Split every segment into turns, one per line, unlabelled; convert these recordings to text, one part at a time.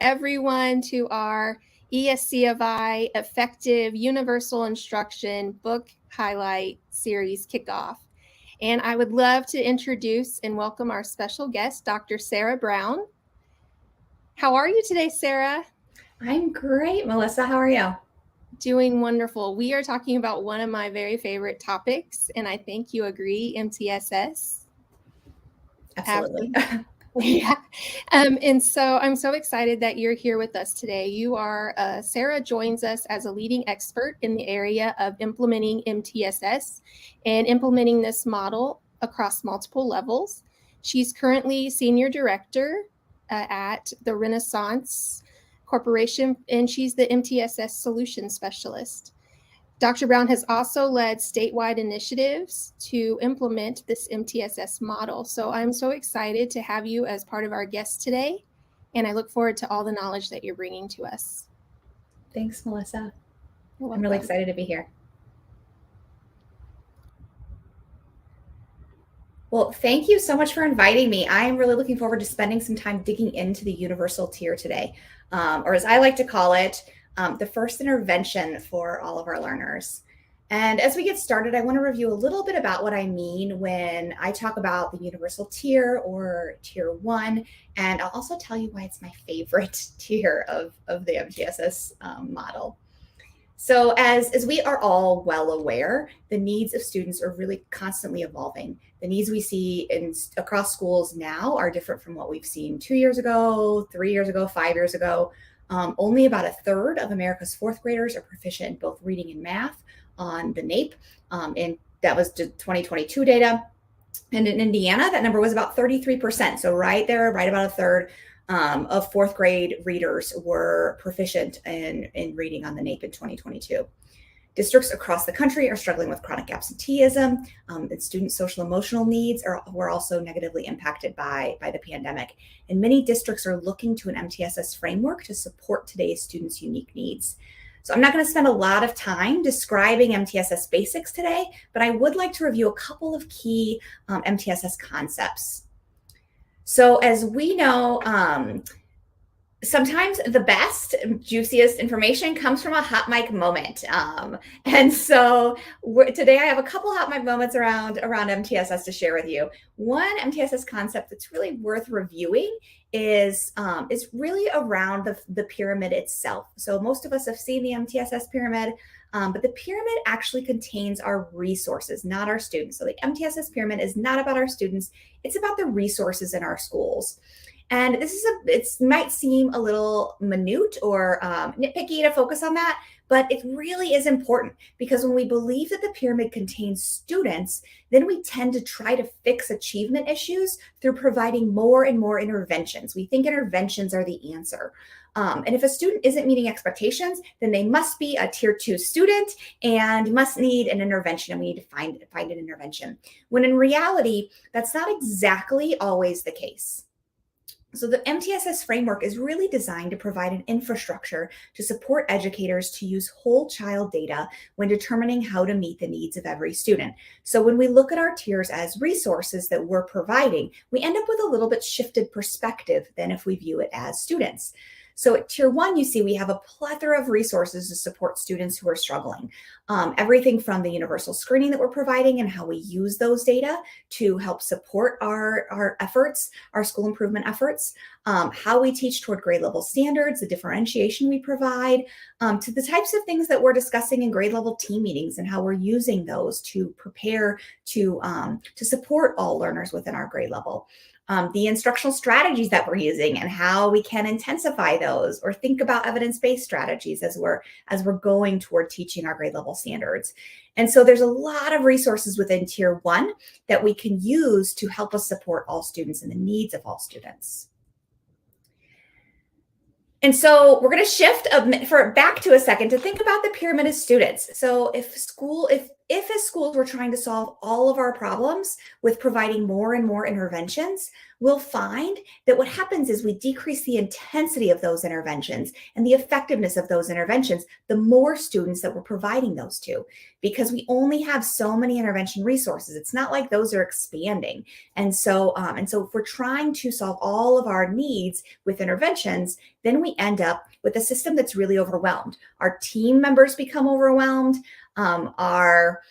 everyone to our ESC of I Effective Universal Instruction Book Highlight Series kickoff. And I would love to introduce and welcome our special guest, Dr. Sarah Brown. How are you today, Sarah?
I'm great, Melissa. How are you?
Doing wonderful. We are talking about one of my very favorite topics, and I think you agree, MTSS.
Absolutely.
Yeah. And so I'm so excited that you're here with us today. Sarah joins us as a leading expert in the area of implementing MTSS and implementing this model across multiple levels. She's currently senior director at the Renaissance Corporation, and she's the MTSS solution specialist. Dr. Brown has also led statewide initiatives to implement this MTSS model. So I'm so excited to have you as part of our guest today, and I look forward to all the knowledge that you're bringing to us.
Thanks, Melissa. I'm really excited to be here. Well, thank you so much for inviting me. I am really looking forward to spending some time digging into the universal tier today, or as I like to call it, the first intervention for all of our learners. And as we get started, I want to review a little bit about what I mean when I talk about the universal tier or tier 1. And I'll also tell you why it's my favorite tier of the MTSS model. So as we are all well aware, the needs of students are really constantly evolving. The needs we see across schools now are different from what we've seen 2 years ago, 3 years ago, 5 years ago. Only about a third of America's fourth graders are proficient in both reading and math on the NAEP, and that was 2022 data. And in Indiana, that number was about 33%. So right there, right about a third of fourth grade readers were proficient in reading on the NAEP in 2022. Districts across the country are struggling with chronic absenteeism, and student social emotional needs were also negatively impacted by the pandemic. And many districts are looking to an MTSS framework to support today's students' unique needs. So I'm not going to spend a lot of time describing MTSS basics today, but I would like to review a couple of key MTSS concepts. So as we know, sometimes the best, juiciest information comes from a hot mic moment. And so today I have a couple hot mic moments around MTSS to share with you. One MTSS concept that's really worth reviewing is really around the pyramid itself. So most of us have seen the MTSS pyramid, but the pyramid actually contains our resources, not our students. So the MTSS pyramid is not about our students. It's about the resources in our schools. And it might seem a little minute or nitpicky to focus on that, but it really is important because when we believe that the pyramid contains students, then we tend to try to fix achievement issues through providing more and more interventions. We think interventions are the answer. And if a student isn't meeting expectations, then they must be a tier 2 student and must need an intervention, and we need to find an intervention. When in reality, that's not exactly always the case. So the MTSS framework is really designed to provide an infrastructure to support educators to use whole child data when determining how to meet the needs of every student. So when we look at our tiers as resources that we're providing, we end up with a little bit shifted perspective than if we view it as students. So at tier 1, you see we have a plethora of resources to support students who are struggling. Everything from the universal screening that we're providing and how we use those data to help support our efforts, our school improvement efforts, how we teach toward grade level standards, the differentiation we provide, to the types of things that we're discussing in grade level team meetings and how we're using those to prepare to support all learners within our grade level. The instructional strategies that we're using and how we can intensify those or think about evidence-based strategies as we're going toward teaching our grade level standards. And so there's a lot of resources within tier 1 that we can use to help us support all students and the needs of all students. And so we're going to shift back to a second to think about the pyramid of students. So if if as schools we're trying to solve all of our problems with providing more and more interventions, we'll find that what happens is we decrease the intensity of those interventions and the effectiveness of those interventions, the more students that we're providing those to, because we only have so many intervention resources. It's not like those are expanding. And so if we're trying to solve all of our needs with interventions, then we end up with a system that's really overwhelmed. Our team members become overwhelmed. Our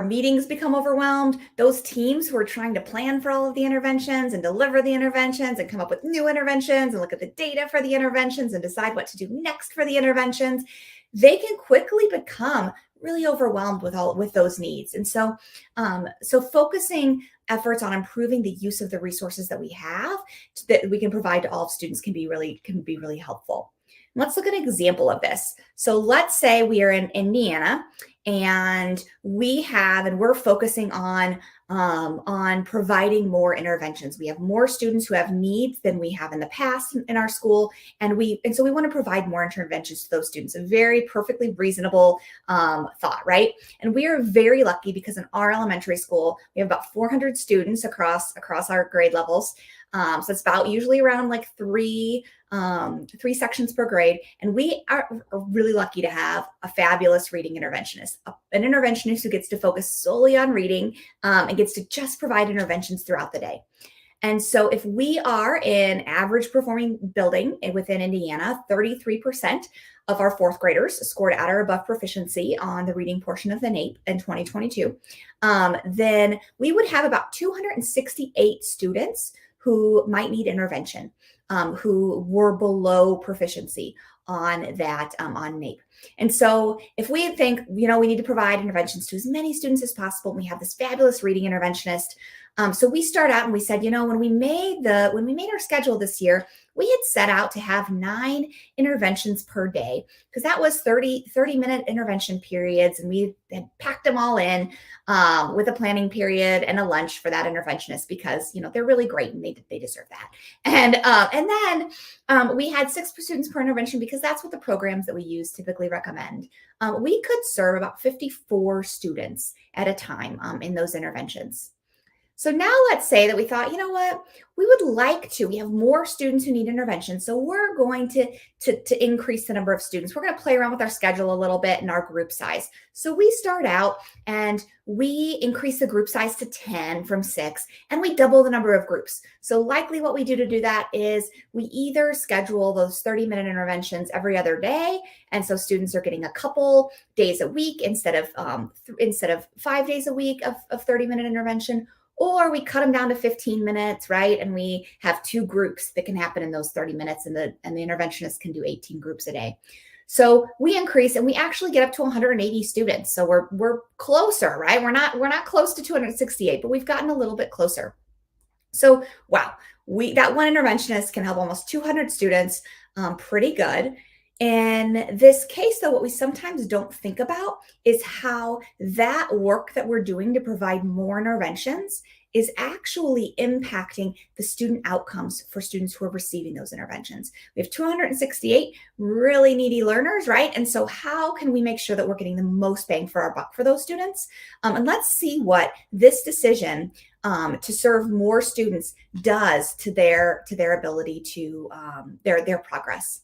meetings become overwhelmed. Those teams who are trying to plan for all of the interventions and deliver the interventions and come up with new interventions and look at the data for the interventions and decide what to do next for the interventions, they can quickly become really overwhelmed with those needs. And so focusing efforts on improving the use of the resources that we have that we can provide to all students can be really helpful. Let's look at an example of this. So let's say we are in Indiana and we're focusing on providing more interventions. We have more students who have needs than we have in the past in our school. And so we want to provide more interventions to those students. A very perfectly reasonable thought, right? And we are very lucky because in our elementary school, we have about 400 students across our grade levels. So it's about usually around like three sections per grade. And we are really lucky to have a fabulous reading interventionist, an interventionist who gets to focus solely on reading and gets to just provide interventions throughout the day. And so if we are in average performing building within Indiana, 33% of our fourth graders scored at or above proficiency on the reading portion of the NAEP in 2022, then we would have about 268 students who might need intervention, who were below proficiency on that, on NAEP. And so if we think, we need to provide interventions to as many students as possible, and we have this fabulous reading interventionist. So we start out and we said, when we made our schedule this year, we had set out to have 9 interventions per day, because that was 30-minute intervention periods. And we had packed them all in with a planning period and a lunch for that interventionist, because, they're really great and they deserve that. And then we had 6 students per intervention, because that's what the programs that we use typically recommend. We could serve about 54 students at a time in those interventions. So now let's say that we thought, we have more students who need intervention. So we're going to increase the number of students. We're going to play around with our schedule a little bit and our group size. So we start out and we increase the group size to 10 from 6, and we double the number of groups. So likely what we do to do that is we either schedule those 30-minute interventions every other day. And so students are getting a couple days a week instead of 5 days a week of 30-minute intervention. Or we cut them down to 15 minutes, right? And we have 2 groups that can happen in those 30 minutes, and the interventionist can do 18 groups a day. So we increase, and we actually get up to 180 students. So we're closer, right? We're not close to 268, but we've gotten a little bit closer. So wow, that one interventionist can help almost 200 students, pretty good. In this case, though, what we sometimes don't think about is how that work that we're doing to provide more interventions is actually impacting the student outcomes for students who are receiving those interventions. We have 268 really needy learners, right? And so how can we make sure that we're getting the most bang for our buck for those students? And let's see what this decision to serve more students does to their ability to their progress.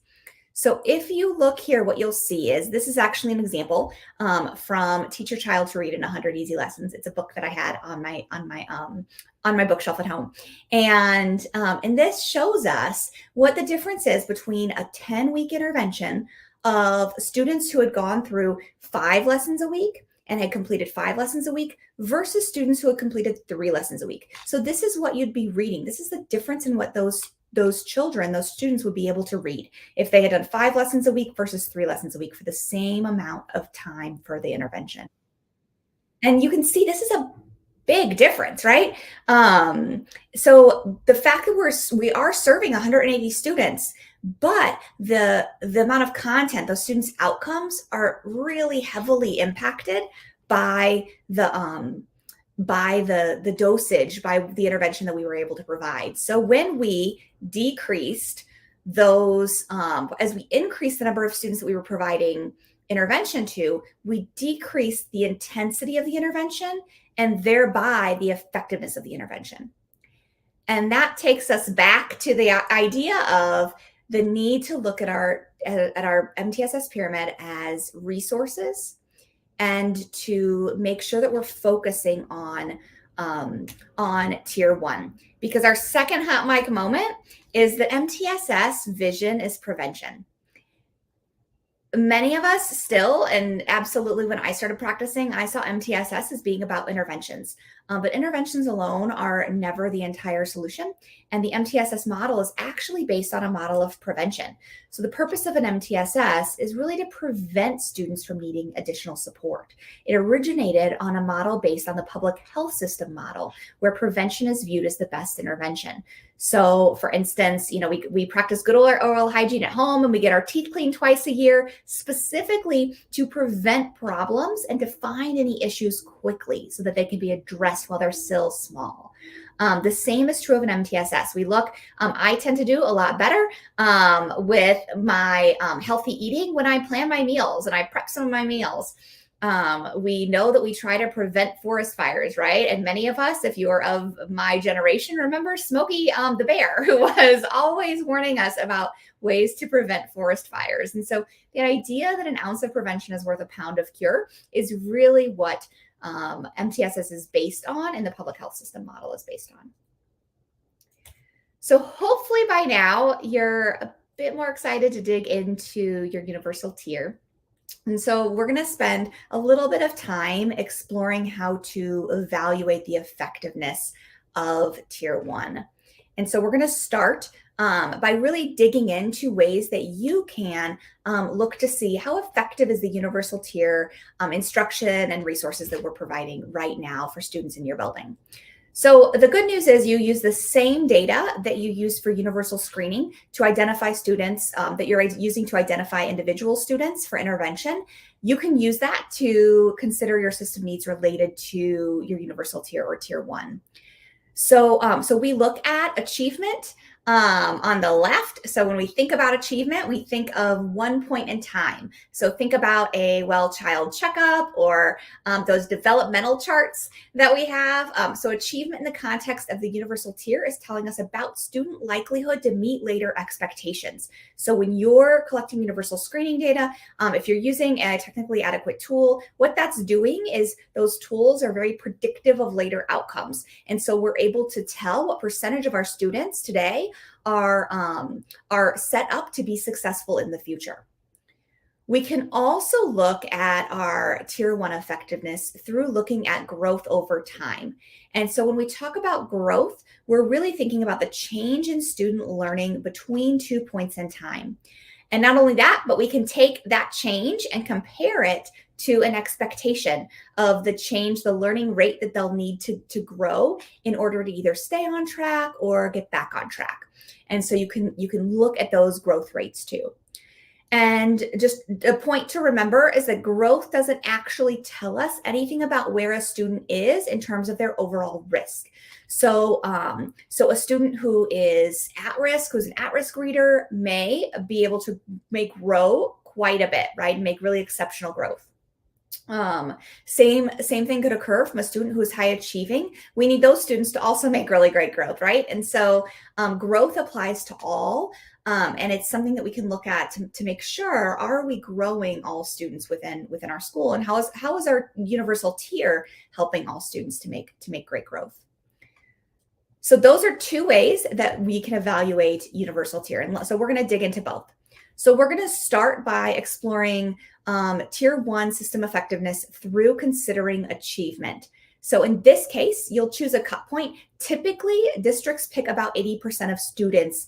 So if you look here, what you'll see is this is actually an example from Teach Your Child to Read in 100 Easy Lessons. It's a book that I had on my bookshelf at home, and this shows us what the difference is between a 10-week intervention of students who had gone through 5 lessons a week and had completed 5 lessons a week versus students who had completed 3 lessons a week. So this is what you'd be reading. This is the difference in what those students would be able to read if they had done 5 lessons a week versus 3 lessons a week for the same amount of time for the intervention. And you can see this is a big difference, right? So the fact that we are serving 180 students, but the amount of content, those students' outcomes are really heavily impacted by the dosage, by the intervention that we were able to provide. So when we decreased those, as we increased the number of students that we were providing intervention to, we decrease the intensity of the intervention and thereby the effectiveness of the intervention. And that takes us back to the idea of the need to look at our MTSS pyramid as resources, and to make sure that we're focusing on tier 1. Because our second hot mic moment is that MTSS vision is prevention. Many of us still, and absolutely when I started practicing, I saw MTSS as being about interventions. But interventions alone are never the entire solution. And the MTSS model is actually based on a model of prevention. So the purpose of an MTSS is really to prevent students from needing additional support. It originated on a model based on the public health system model, where prevention is viewed as the best intervention. So for instance, we practice good oral hygiene at home, and we get our teeth cleaned twice a year, specifically to prevent problems and to find any issues quickly so that they can be addressed while they're still small. The same is true of an MTSS. We look, I tend to do a lot better with my healthy eating when I plan my meals and I prep some of my meals. We know that we try to prevent forest fires, right? And many of us, if you're of my generation, remember Smokey the bear, who was always warning us about ways to prevent forest fires. And so the idea that an ounce of prevention is worth a pound of cure is really what MTSS is based on, and the public health system model is based on. So hopefully by now you're a bit more excited to dig into your universal tier. And so we're going to spend a little bit of time exploring how to evaluate the effectiveness of tier 1. And so we're going to start by really digging into ways that you can look to see how effective is the universal tier instruction and resources that we're providing right now for students in your building. So the good news is you use the same data that you use for universal screening to identify students that you're using to identify individual students for intervention. You can use that to consider your system needs related to your universal tier or tier 1. So we look at achievement on the left. So when we think about achievement, we think of one point in time. So think about a well-child checkup or those developmental charts that we have. So achievement in the context of the universal tier is telling us about student likelihood to meet later expectations. So when you're collecting universal screening data, if you're using a technically adequate tool, what that's doing is those tools are very predictive of later outcomes. And so we're able to tell what percentage of our students today are set up to be successful in the future. We can also look at our tier 1 effectiveness through looking at growth over time. And so when we talk about growth, we're really thinking about the change in student learning between 2 points in time. And not only that, but we can take that change and compare it to an expectation of the change, the learning rate that they'll need to grow in order to either stay on track or get back on track. And so you can look at those growth rates too. And just a point to remember is that growth doesn't actually tell us anything about where a student is in terms of their overall risk. So a student who is at risk, who's an at-risk reader, may be able to grow quite a bit, right? And make really exceptional growth. Same thing could occur from a student who's high achieving. We need those students to also make really great growth, right? And so growth applies to all, and it's something that we can look at to make sure, are we growing all students within our school, and how is our universal tier helping all students to make great growth? So those are 2 ways that we can evaluate universal tier, and so we're going to dig into both. So we're going to start by exploring tier 1 system effectiveness through considering achievement. So in this case, you'll choose a cut point. Typically, districts pick about 80% of students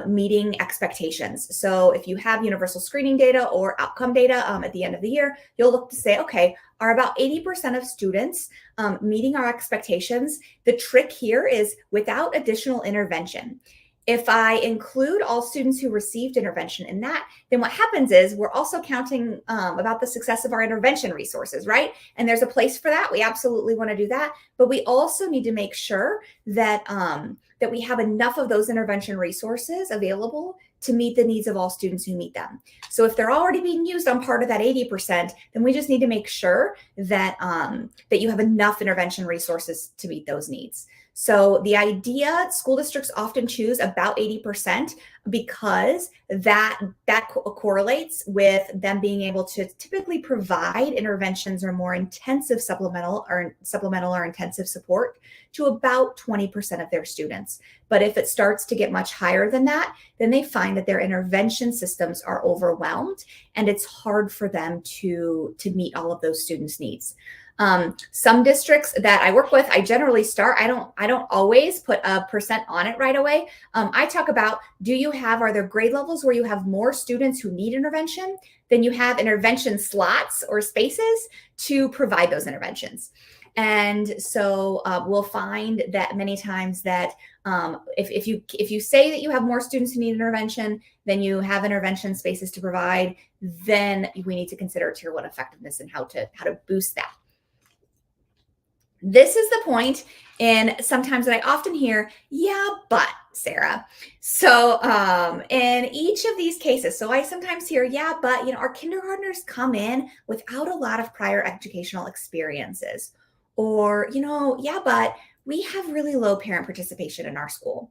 meeting expectations. So if you have universal screening data or outcome data at the end of the year, you'll look to say, okay, are about 80% of students meeting our expectations? The trick here is without additional intervention. If I include all students who received intervention in that, then what happens is we're also counting about the success of our intervention resources, right? And there's a place for that. We absolutely want to do that. But we also need to make sure that, that we have enough of those intervention resources available to meet the needs of all students who meet them. So if they're already being used on part of that 80%, then we just need to make sure that, that you have enough intervention resources to meet those needs. So the idea, school districts often choose about 80% because that correlates with them being able to typically provide interventions or more intensive supplemental or intensive support to about 20% of their students. But if it starts to get much higher than that, then they find that their intervention systems are overwhelmed and it's hard for them to meet all of those students' needs. Some districts that I work with, I generally start, I don't always put a percent on it right away. I talk about, are there grade levels where you have more students who need intervention than you have intervention slots or spaces to provide those interventions? And so we'll find that many times that if you say that you have more students who need intervention than you have intervention spaces to provide, then we need to consider Tier 1 effectiveness and how to boost that. This is the point, and sometimes that I often hear, yeah, but Sarah. So in each of these cases, so I sometimes hear, yeah, but our kindergartners come in without a lot of prior educational experiences, or yeah, but we have really low parent participation in our school.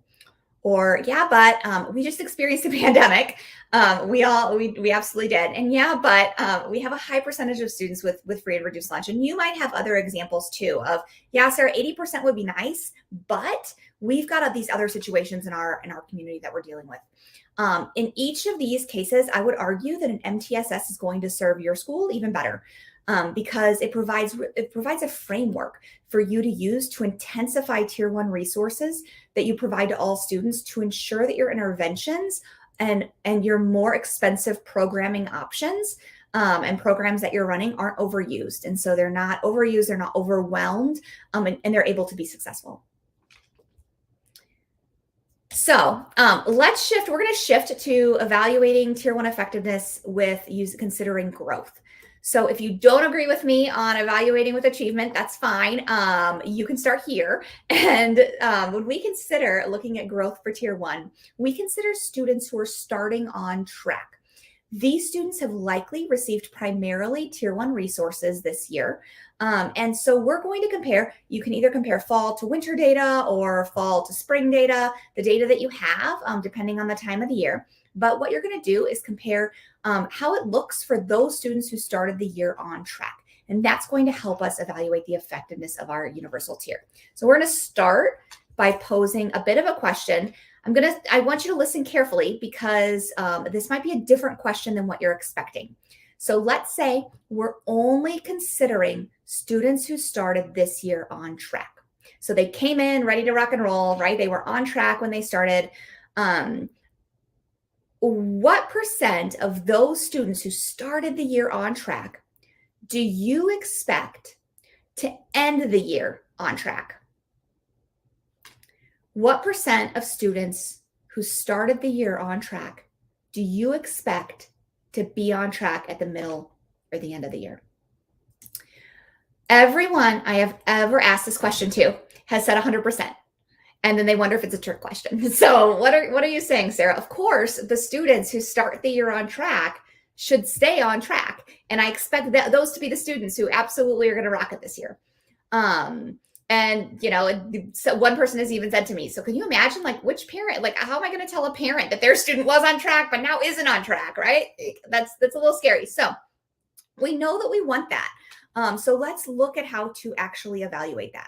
Or yeah, but we just experienced a pandemic. We absolutely did. And yeah, but we have a high percentage of students with free and reduced lunch. And you might have other examples too of, yeah, Sarah, 80% would be nice, but we've got these other situations in our community that we're dealing with. In each of these cases, I would argue that an MTSS is going to serve your school even better. Because it provides a framework for you to use to intensify Tier 1 resources that you provide to all students to ensure that your interventions and your more expensive programming options and programs that you're running aren't overused. And so they're not overused, they're not overwhelmed, and they're able to be successful. So let's shift. We're going to shift to evaluating Tier 1 effectiveness with considering growth. So if you don't agree with me on evaluating with achievement, that's fine. You can start here. And when we consider looking at growth for Tier 1, we consider students who are starting on track. These students have likely received primarily Tier 1 resources this year. And so we're going to compare, you can either compare fall to winter data or fall to spring data, the data that you have, depending on the time of the year. But what you're going to do is compare how it looks for those students who started the year on track. And that's going to help us evaluate the effectiveness of our universal tier. So we're going to start by posing a bit of a question. I want you to listen carefully because this might be a different question than what you're expecting. So let's say we're only considering students who started this year on track. So they came in ready to rock and roll, right? They were on track when they started. What percent of those students who started the year on track do you expect to end the year on track? What percent of students who started the year on track do you expect to be on track at the middle or the end of the year? Everyone I have ever asked this question to has said 100%. And then they wonder if it's a trick question. So what are you saying, Sarah? Of course, the students who start the year on track should stay on track. And I expect those to be the students who absolutely are going to rock it this year. And, so one person has even said to me, so can you imagine which parent, how am I going to tell a parent that their student was on track, but now isn't on track, right? That's a little scary. So we know that we want that. So let's look at how to actually evaluate that.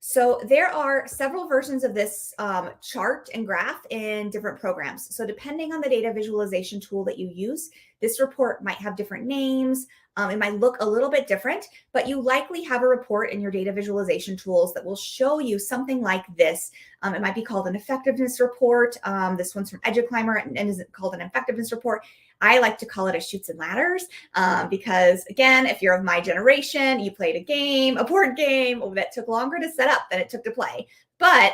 So there are several versions of this chart and graph in different programs. So depending on the data visualization tool that you use, this report might have different names. It might look a little bit different, but you likely have a report in your data visualization tools that will show you something like this. It might be called an effectiveness report. This one's from EduClimber and is called an effectiveness report. I like to call it a chutes and ladders because, again, if you're of my generation, you played a board game that took longer to set up than it took to play, but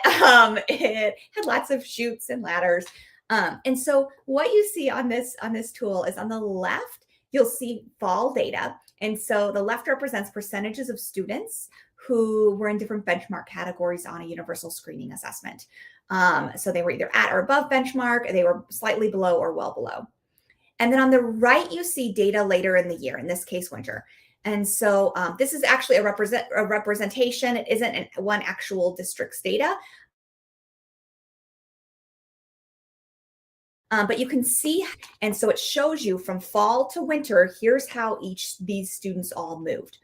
it had lots of chutes and ladders. And so what you see on this tool is on the left, you'll see fall data. And so the left represents percentages of students who were in different benchmark categories on a universal screening assessment. So they were either at or above benchmark, or they were slightly below or well below. And then on the right, you see data later in the year, in this case, winter. And so this is actually a representation. It isn't one actual district's data. But you can see, and so it shows you from fall to winter, here's how these students all moved.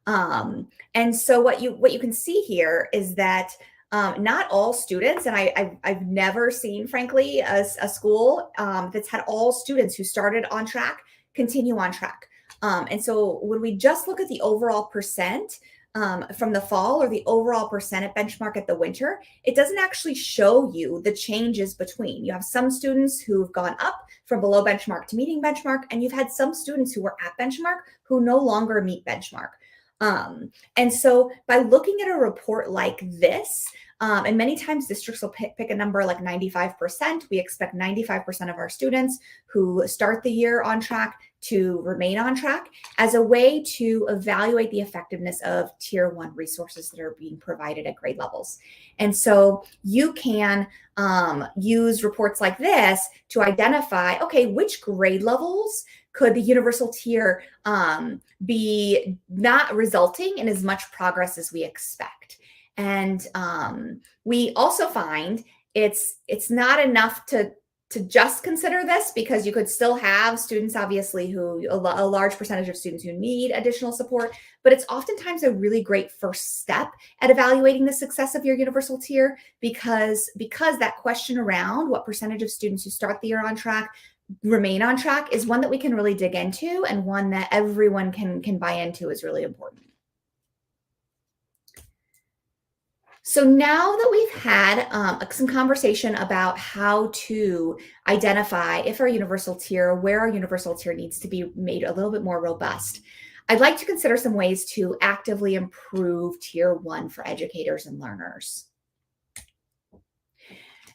And so what you can see here is that not all students, and I've never seen, frankly, a school that's had all students who started on track continue on track. And so when we just look at the overall percent from the fall, or the overall percent at benchmark at the winter, it doesn't actually show you the changes between. You have some students who've gone up from below benchmark to meeting benchmark, and you've had some students who were at benchmark who no longer meet benchmark. And so by looking at a report like this, and many times districts will pick a number like 95%. We expect 95% of our students who start the year on track to remain on track, as a way to evaluate the effectiveness of Tier 1 resources that are being provided at grade levels. And so you can use reports like this to identify, okay, which grade levels could the universal tier be not resulting in as much progress as we expect. And we also find it's not enough to just consider this, because you could still have students, obviously, who a large percentage of students who need additional support, but it's oftentimes a really great first step at evaluating the success of your universal tier, because that question around what percentage of students who start the year on track remain on track is one that we can really dig into, and one that everyone can buy into is really important. So now that we've had some conversation about how to identify if our universal tier, where our universal tier needs to be made a little bit more robust, I'd like to consider some ways to actively improve Tier 1 for educators and learners.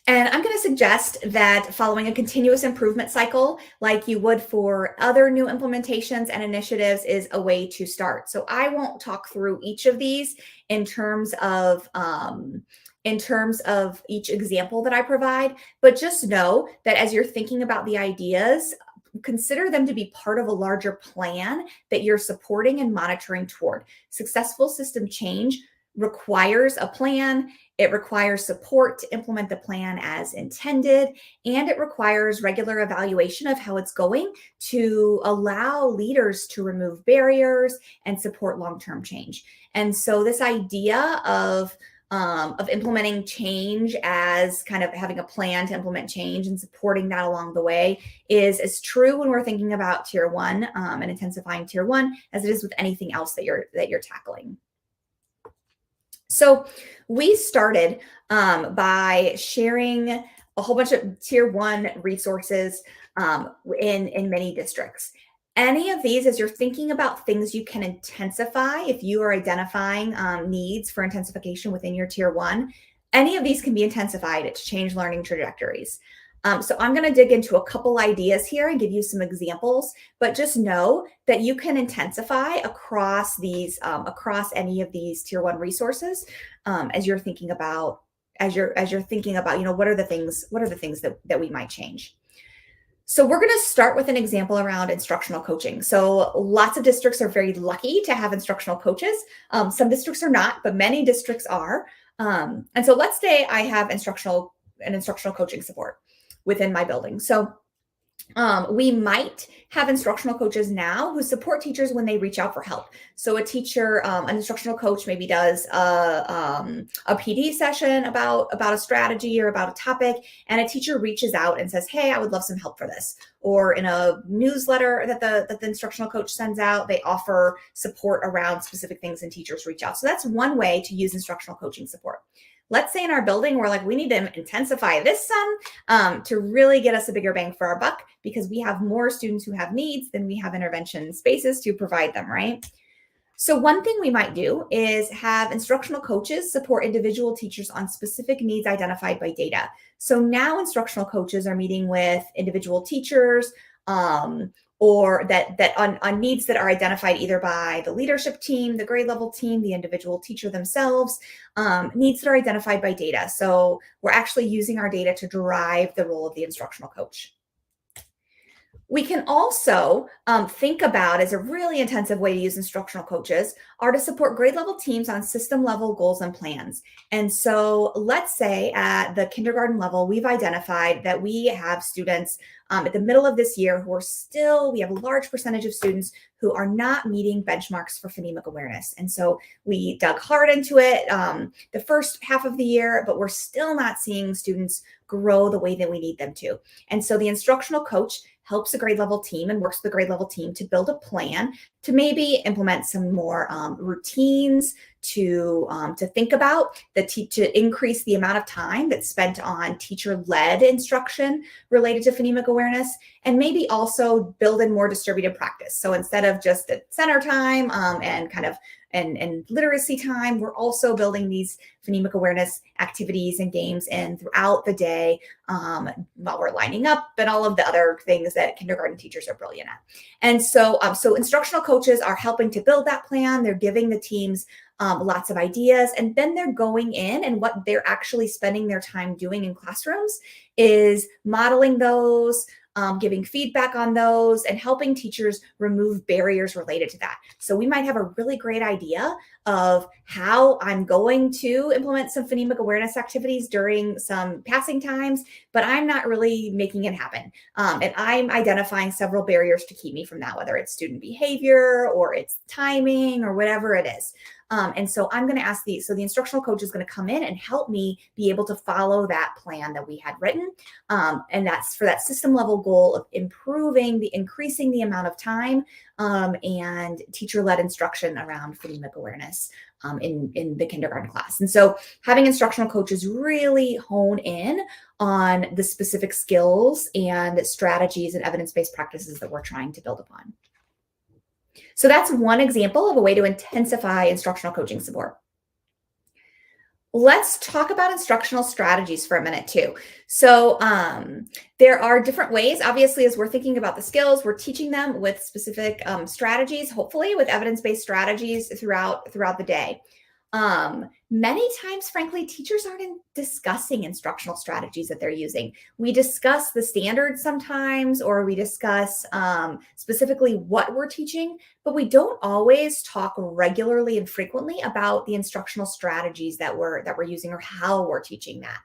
And I'm going to suggest that following a continuous improvement cycle, like you would for other new implementations and initiatives, is a way to start. So I won't talk through each of these in terms of each example that I provide, but just know that as you're thinking about the ideas, consider them to be part of a larger plan that you're supporting and monitoring toward. Successful system change requires a plan. It requires support to implement the plan as intended, and it requires regular evaluation of how it's going to allow leaders to remove barriers and support long-term change. And so this idea of implementing change as kind of having a plan to implement change and supporting that along the way is as true when we're thinking about Tier 1 and intensifying Tier 1 as it is with anything else that you're tackling. So we started by sharing a whole bunch of Tier 1 resources in many districts. Any of these, as you're thinking about things you can intensify, if you are identifying needs for intensification within your Tier 1, any of these can be intensified to change learning trajectories. So I'm going to dig into a couple ideas here and give you some examples, but just know that you can intensify across these, across any of these Tier 1 resources as you're thinking about, what are the things that we might change. So we're going to start with an example around instructional coaching. So lots of districts are very lucky to have instructional coaches. Some districts are not, but many districts are. And so let's say I have instructional coaching support within my building. So we might have instructional coaches now who support teachers when they reach out for help. So a teacher, an instructional coach maybe does a PD session about a strategy or about a topic, and a teacher reaches out and says, hey, I would love some help for this. Or in a newsletter that the instructional coach sends out, they offer support around specific things and teachers reach out. So that's one way to use instructional coaching support. Let's say in our building, we're like, we need to intensify this some to really get us a bigger bang for our buck, because we have more students who have needs than we have intervention spaces to provide them, right? So one thing we might do is have instructional coaches support individual teachers on specific needs identified by data. So now instructional coaches are meeting with individual teachers or that on needs that are identified either by the leadership team, the grade level team, the individual teacher themselves, needs that are identified by data. So we're actually using our data to drive the role of the instructional coach. We can also think about, as a really intensive way to use instructional coaches, are to support grade level teams on system level goals and plans. And so let's say at the kindergarten level, we've identified that we have students at the middle of this year who are we have a large percentage of students who are not meeting benchmarks for phonemic awareness. And so we dug hard into it the first half of the year, but we're still not seeing students grow the way that we need them to. And so the instructional coach helps the grade level team and works with the grade level team to build a plan to maybe implement some more routines, to think about to increase the amount of time that's spent on teacher-led instruction related to phonemic awareness, and maybe also build in more distributed practice. So instead of just at center time and kind of and literacy time, we're also building these phonemic awareness activities and games in throughout the day while we're lining up and all of the other things that kindergarten teachers are brilliant at. And so, so instructional coaches are helping to build that plan. They're giving the teams lots of ideas, and then they're going in, and what they're actually spending their time doing in classrooms is modeling those, giving feedback on those, and helping teachers remove barriers related to that. So we might have a really great idea of how I'm going to implement some phonemic awareness activities during some passing times, but I'm not really making it happen. And I'm identifying several barriers to keep me from that, whether it's student behavior or it's timing or whatever it is. And so I'm going to ask the instructional coach is going to come in and help me be able to follow that plan that we had written. And that's for that system level goal of increasing the amount of time and teacher-led instruction around phonemic awareness in the kindergarten class. And so having instructional coaches really hone in on the specific skills and strategies and evidence-based practices that we're trying to build upon. So that's one example of a way to intensify instructional coaching support. Let's talk about instructional strategies for a minute too. So there are different ways, obviously, as we're thinking about the skills, we're teaching them with specific strategies, hopefully with evidence-based strategies throughout the day. Many times, frankly, teachers aren't discussing instructional strategies that they're using. We discuss the standards sometimes, or we discuss specifically what we're teaching, but we don't always talk regularly and frequently about the instructional strategies that we're using or how we're teaching that.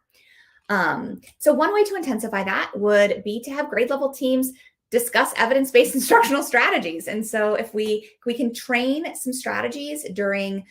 So one way to intensify that would be to have grade level teams discuss evidence-based instructional strategies. And so if we can train some strategies during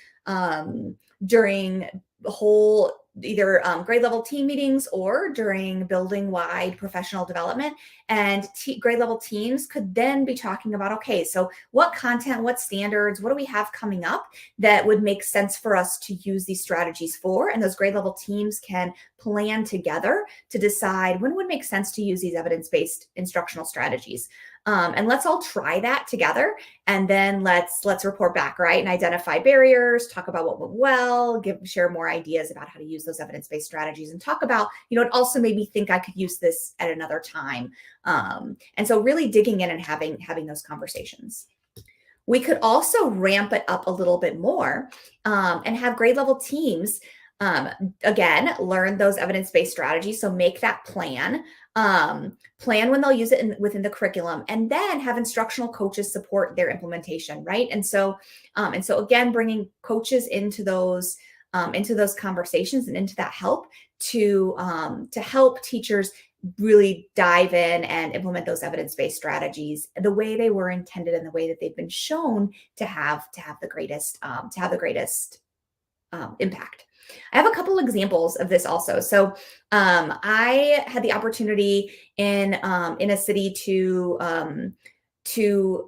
the whole either grade level team meetings or during building wide professional development, and grade level teams could then be talking about, okay, so what content, what standards, what do we have coming up that would make sense for us to use these strategies for? And those grade level teams can plan together to decide when would make sense to use these evidence-based instructional strategies. And let's all try that together, and then let's report back, right? And identify barriers, talk about what went well, share more ideas about how to use those evidence-based strategies, and talk about, it also made me think I could use this at another time. And so really digging in and having those conversations. We could also ramp it up a little bit more and have grade level teams again, learn those evidence-based strategies. So make that plan when they'll use it within the curriculum, and then have instructional coaches support their implementation, right? And so again, bringing coaches into those conversations and into that help to help teachers really dive in and implement those evidence-based strategies the way they were intended and the way that they've been shown to have the greatest impact. I have a couple examples of this also. So I had the opportunity in a city to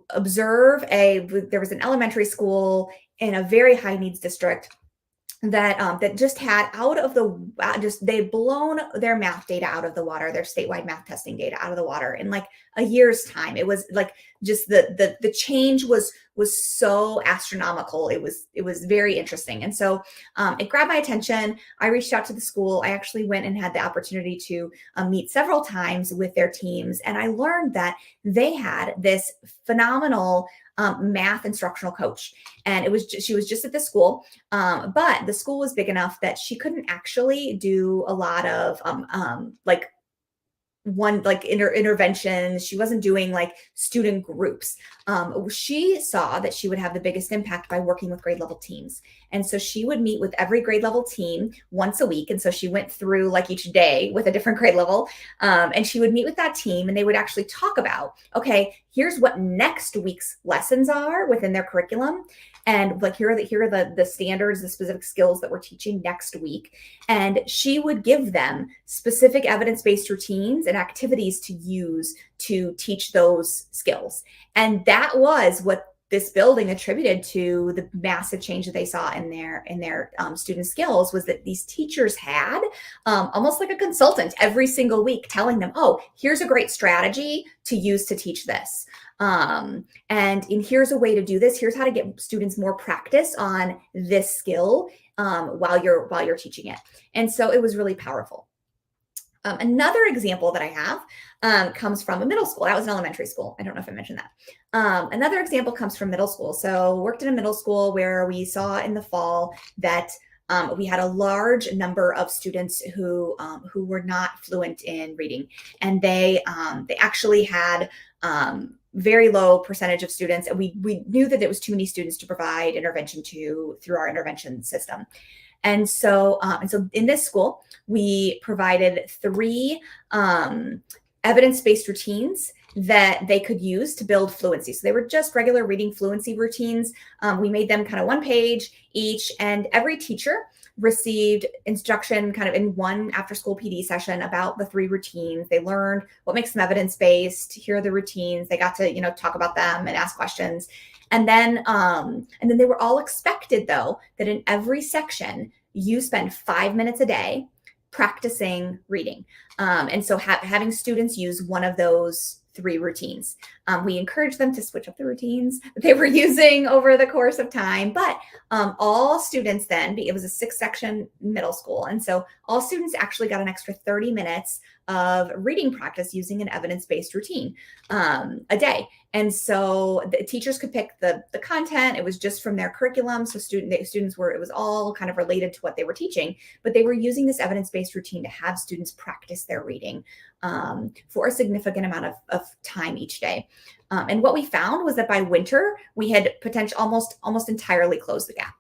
observe there was an elementary school in a very high needs district that just had out of the they'd blown their math data out of the water, their statewide math testing data out of the water in like a year's time. It was like just the change was so astronomical. It was very interesting, and so it grabbed my attention. I reached out to the school. I actually went and had the opportunity to meet several times with their teams, and I learned that they had this phenomenal math instructional coach, and she was just at the school, but the school was big enough that she couldn't actually do a lot of interventions. She wasn't doing like student groups. She saw that she would have the biggest impact by working with grade level teams. And so she would meet with every grade level team once a week. And so she went through like each day with a different grade level. And she would meet with that team, and they would actually talk about, okay, here's what next week's lessons are within their curriculum. And like, here are the standards, the specific skills that we're teaching next week. And she would give them specific evidence-based routines and activities to use to teach those skills. And that was what this building attributed to the massive change that they saw in their student skills, was that these teachers had almost like a consultant every single week telling them, oh, here's a great strategy to use to teach this. And here's a way to do this. Here's how to get students more practice on this skill while you're teaching it. And so it was really powerful. Another example that I have comes from a middle school. That was an elementary school. I don't know if I mentioned that. Another example comes from middle school. So worked in a middle school where we saw in the fall that we had a large number of students who were not fluent in reading, and they actually had very low percentage of students, and we knew that it was too many students to provide intervention to through our intervention system. And so in this school, we provided 3 evidence-based routines that they could use to build fluency. So they were just regular reading fluency routines. We made them kind of 1 page each, and every teacher received instruction kind of in one after-school PD session about the 3 routines. They learned what makes them evidence-based. Here are the routines. They got to, talk about them and ask questions. And then they were all expected, though, that in every section, you spend 5 minutes a day practicing reading. And so having students use one of those 3 routines. We encouraged them to switch up the routines that they were using over the course of time, but all students then, it was a 6-section middle school, and so all students actually got an extra 30 minutes of reading practice using an evidence-based routine a day. And so the teachers could pick the content. It was just from their curriculum. So students were, it was all kind of related to what they were teaching, but they were using this evidence-based routine to have students practice their reading for a significant amount of time each day. And what we found was that by winter, we had almost entirely closed the gap.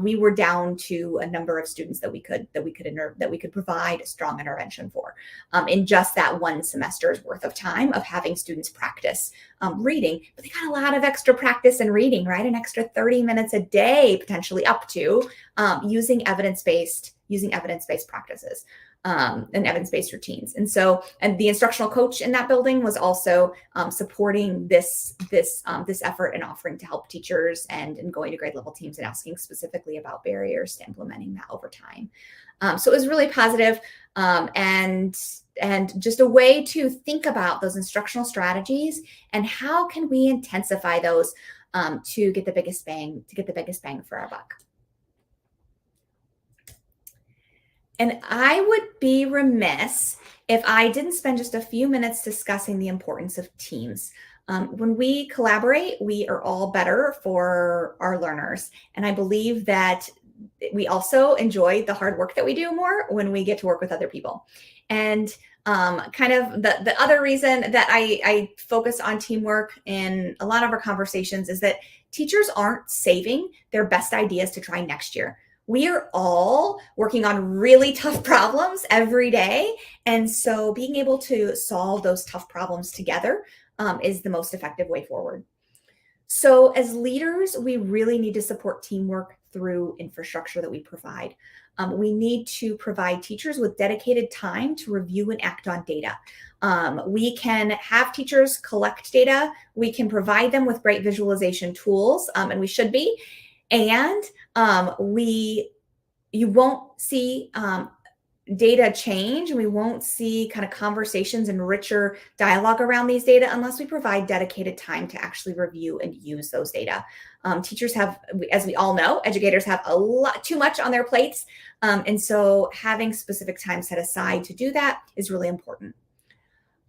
We were down to a number of students that we could provide a strong intervention for in just that 1 semester's worth of time of having students practice reading. But they got a lot of extra practice in reading, right? An extra 30 minutes a day, potentially up to using evidence-based practices. And evidence-based routines. And the instructional coach in that building was also supporting this effort and offering to help teachers and going to grade level teams and asking specifically about barriers to implementing that over time. So it was really positive, and just a way to think about those instructional strategies and how can we intensify those to get the biggest bang for our buck. And I would be remiss if I didn't spend just a few minutes discussing the importance of teams. When we collaborate, we are all better for our learners. And I believe that we also enjoy the hard work that we do more when we get to work with other people. And kind of the other reason that I focus on teamwork in a lot of our conversations is that teachers aren't saving their best ideas to try next year. We are all working on really tough problems every day. And so being able to solve those tough problems together is the most effective way forward. So as leaders, we really need to support teamwork through infrastructure that we provide. We need to provide teachers with dedicated time to review and act on data. We can have teachers collect data. We can provide them with great visualization tools, and we should be. And we you won't see data change, and we won't see kind of conversations and richer dialogue around these data unless we provide dedicated time to actually review and use those data. Teachers have, as we all know, educators have a lot too much on their plates. And so having specific time set aside to do that is really important.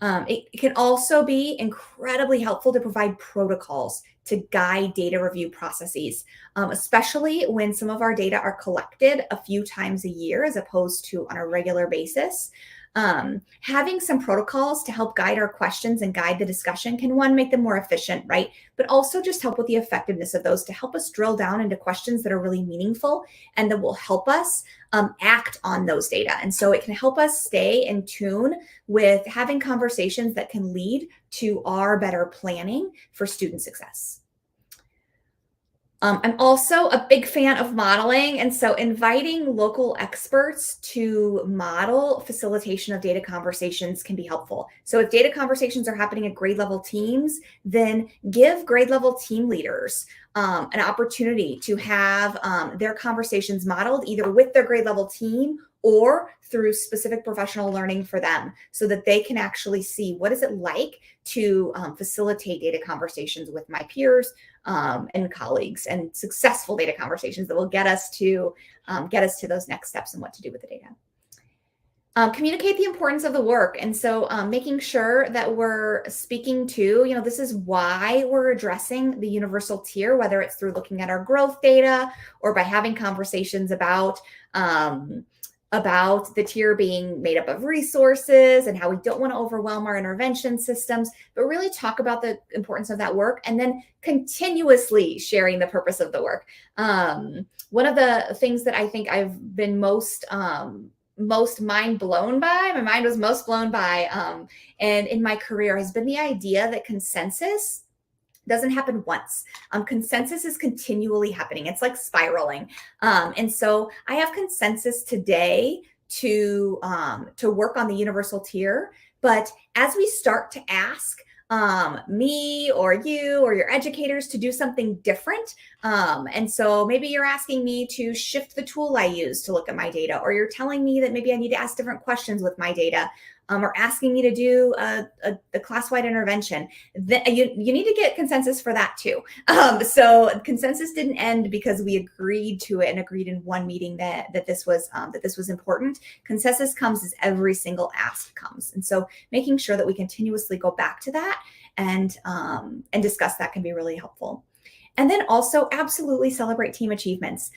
It can also be incredibly helpful to provide protocols to guide data review processes, especially when some of our data are collected a few times a year as opposed to on a regular basis. Having some protocols to help guide our questions and guide the discussion can, one, make them more efficient, right? But also just help with the effectiveness of those to help us drill down into questions that are really meaningful and that will help us act on those data. And so it can help us stay in tune with having conversations that can lead to our better planning for student success. I'm also a big fan of modeling, and so inviting local experts to model facilitation of data conversations can be helpful. So if data conversations are happening at grade level teams, then give grade level team leaders an opportunity to have their conversations modeled either with their grade level team or through specific professional learning for them, so that they can actually see what is it like to facilitate data conversations with my peers and colleagues, and successful data conversations that will get us to those next steps and what to do with the data. Communicate the importance of the work. And so making sure that we're speaking to, this is why we're addressing the universal tier, whether it's through looking at our growth data or by having conversations about the tier being made up of resources and how we don't want to overwhelm our intervention systems, but really talk about the importance of that work and then continuously sharing the purpose of the work. One of the things that I think I've been most mind blown by, my mind was most blown by, and in my career has been the idea that consensus doesn't happen once. Consensus is continually happening. It's like spiraling. And so I have consensus today to work on the universal tier. But as we start to ask me or you or your educators to do something different, and so maybe you're asking me to shift the tool I use to look at my data, or you're telling me that maybe I need to ask different questions with my data, or asking me to do a class-wide intervention, you need to get consensus for that too. So consensus didn't end because we agreed to it and agreed in one meeting that this was important. Consensus comes as every single ask comes, and so making sure that we continuously go back to that and discuss that can be really helpful. And then also absolutely celebrate team achievements.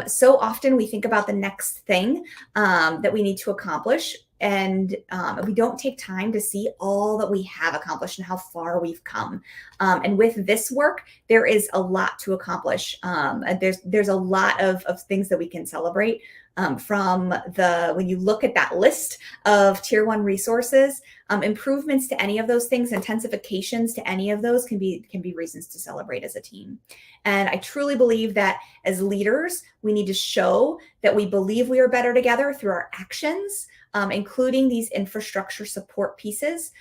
So often we think about the next thing that we need to accomplish, and we don't take time to see all that we have accomplished and how far we've come. And with this work, there is a lot to accomplish. There's a lot of things that we can celebrate. When you look at that list of tier 1 resources, improvements to any of those things, intensifications to any of those can be reasons to celebrate as a team. And I truly believe that as leaders, we need to show that we believe we are better together through our actions, including these infrastructure support pieces,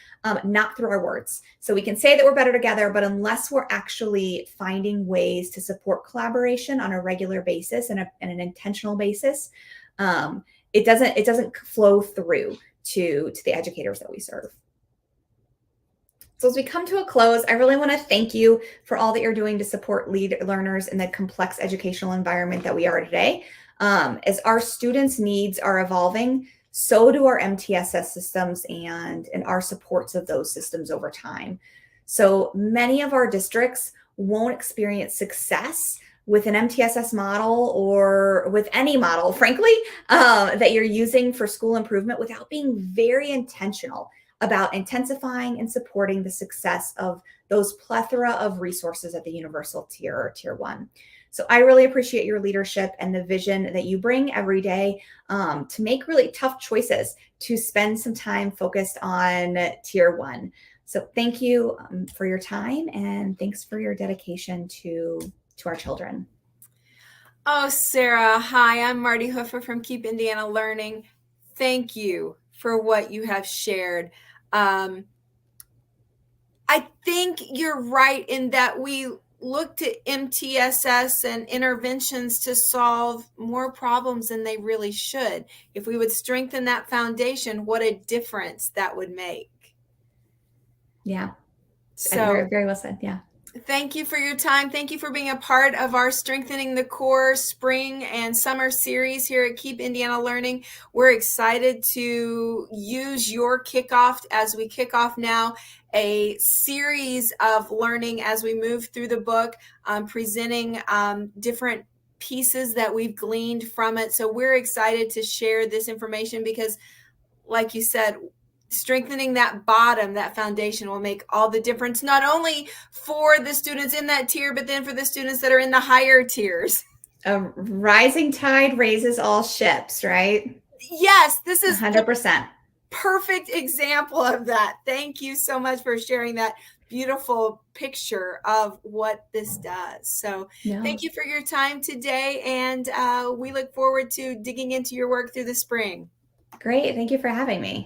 not through our words. So we can say that we're better together, but unless we're actually finding ways to support collaboration on a regular basis and an intentional basis, it doesn't flow through to the educators that we serve. So as we come to a close, I really want to thank you for all that you're doing to support learners in the complex educational environment that we are today. As our students' needs are evolving, so do our MTSS systems and our supports of those systems over time. So many of our districts won't experience success with an MTSS model or with any model, frankly, that you're using for school improvement without being very intentional about intensifying and supporting the success of those plethora of resources at the universal tier or tier 1. So I really appreciate your leadership and the vision that you bring every day to make really tough choices to spend some time focused on tier 1. So thank you for your time, and thanks for your dedication to our children.
Oh, Sarah. Hi, I'm Marty Hoofer from Keep Indiana Learning. Thank you for what you have shared. I think you're right in that we look to MTSS and interventions to solve more problems than they really should. If we would strengthen that foundation, what a difference that would make.
Yeah.
So
Very, very well said. Yeah.
thank you for your time. Thank you for being a part of our Strengthening the Core spring and summer series here at Keep Indiana Learning. We're excited to use your kickoff as we kick off now a series of learning as we move through the book, presenting different pieces that we've gleaned from it. So we're excited to share this information because, like you said, strengthening that bottom, that foundation will make all the difference, not only for the students in that tier, but then for the students that are in the higher tiers.
A rising tide raises all ships, right?
Yes, this is
100%.
Perfect example of that. Thank you so much for sharing that beautiful picture of what this does. So Thank you for your time today, and we look forward to digging into your work through the spring.
Great. Thank you for having me.